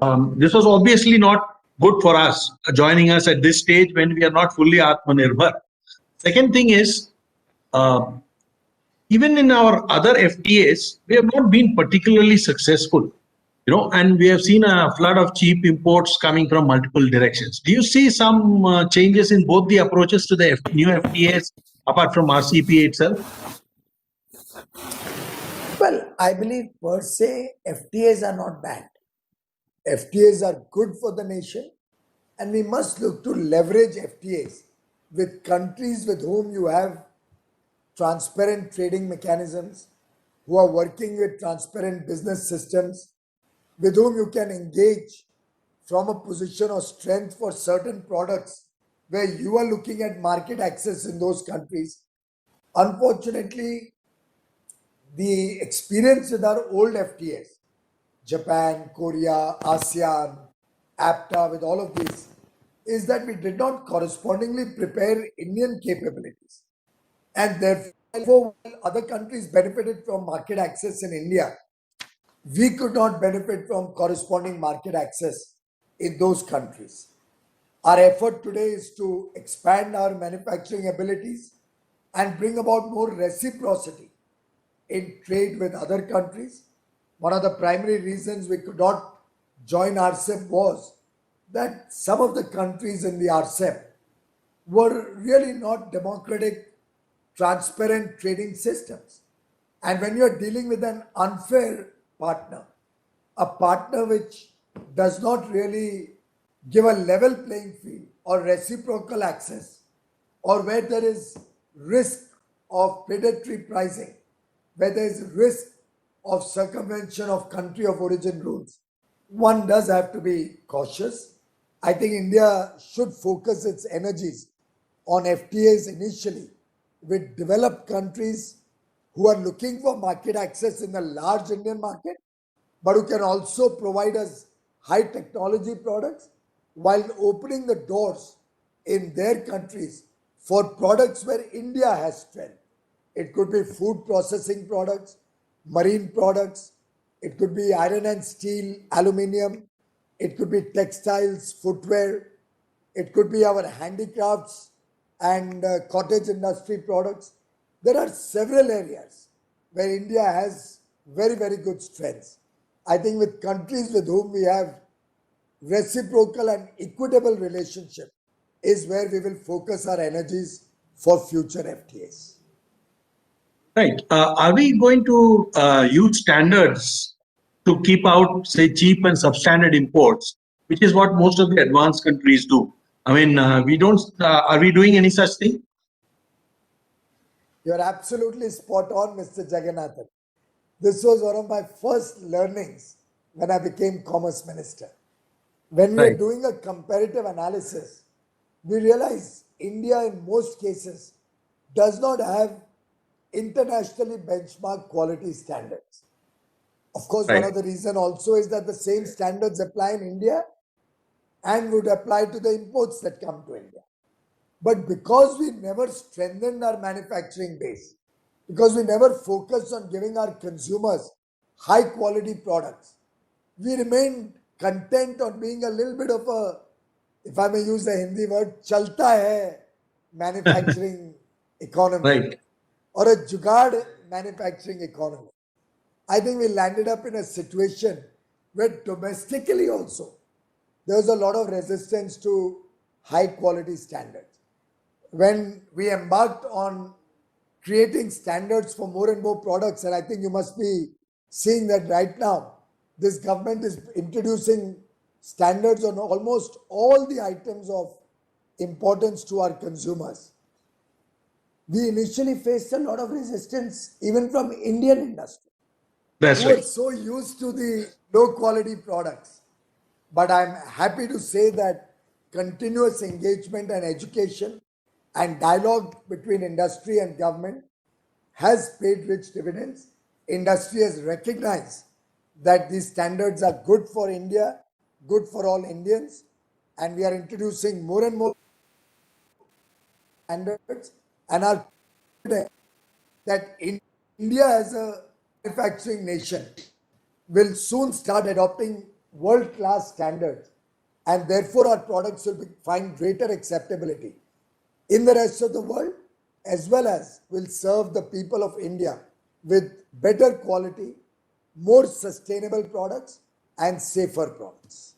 This was obviously not good for us, joining us at this stage when we are not fully Atmanirbhar. Second thing is, uh, even in our other FTAs, we have not been particularly successful. And we have seen a flood of cheap imports coming from multiple directions. Do you see some changes in both the approaches to the new FTAs apart from RCEP itself? Well, I believe per se FTAs are not bad. FTAs are good for the nation, and we must look to leverage FTAs with countries with whom you have transparent trading mechanisms, who are working with transparent business systems, with whom you can engage from a position of strength for certain products where you are looking at market access in those countries. Unfortunately, the experience with our old FTAs, Japan, Korea, ASEAN, APTA, with all of these, is that we did not correspondingly prepare Indian capabilities. And therefore, while other countries benefited from market access in India, we could not benefit from corresponding market access in those countries. Our effort today is to expand our manufacturing abilities and bring about more reciprocity in trade with other countries. One of the primary reasons we could not join RCEP was that some of the countries in the RCEP were really not democratic, transparent trading systems. And when you're dealing with an unfair partner, a partner which does not really give a level playing field or reciprocal access, or where there is risk of predatory pricing, where there is risk of circumvention of country of origin rules, one does have to be cautious. I think India should focus its energies on FTAs initially with developed countries who are looking for market access in the large Indian market, but who can also provide us high technology products while opening the doors in their countries for products where India has strength. It could be food processing products, marine products, it could be iron and steel, aluminium, it could be textiles, footwear, it could be our handicrafts and cottage industry products. There are several areas where India has very, very good strengths. I think with countries with whom we have reciprocal and equitable relationship is where we will focus our energies for future FTAs. Right. Are we going to use standards to keep out, say, cheap and substandard imports, which is what most of the advanced countries do? I mean, we don't. Are we doing any such thing? You're absolutely spot on, Mr. Jagannathan. This was one of my first learnings when I became Commerce Minister. When we are doing a comparative analysis, we realize India in most cases does not have internationally benchmarked quality standards. Of course, one of the reasons also is that the same standards apply in India and would apply to the imports that come to India. But because we never strengthened our manufacturing base, because we never focused on giving our consumers high quality products, we remained content on being a little bit of a, if I may use the Hindi word, chalta hai manufacturing economy, or a jugaad manufacturing economy. I think we landed up in a situation where domestically also there was a lot of resistance to high quality standards. When we embarked on creating standards for more and more products, and I think you must be seeing that right now, this government is introducing standards on almost all the items of importance to our consumers. We initially faced a lot of resistance even from Indian industry. Who were so used to the low quality products. But I'm happy to say that continuous engagement and education and dialogue between industry and government has paid rich dividends. Industry has recognized that these standards are good for India, good for all Indians, and we are introducing more and more standards and are confident that India as a manufacturing nation will soon start adopting world-class standards, and therefore our products will find greater acceptability in the rest of the world, as well as will serve the people of India with better quality, more sustainable products and safer products.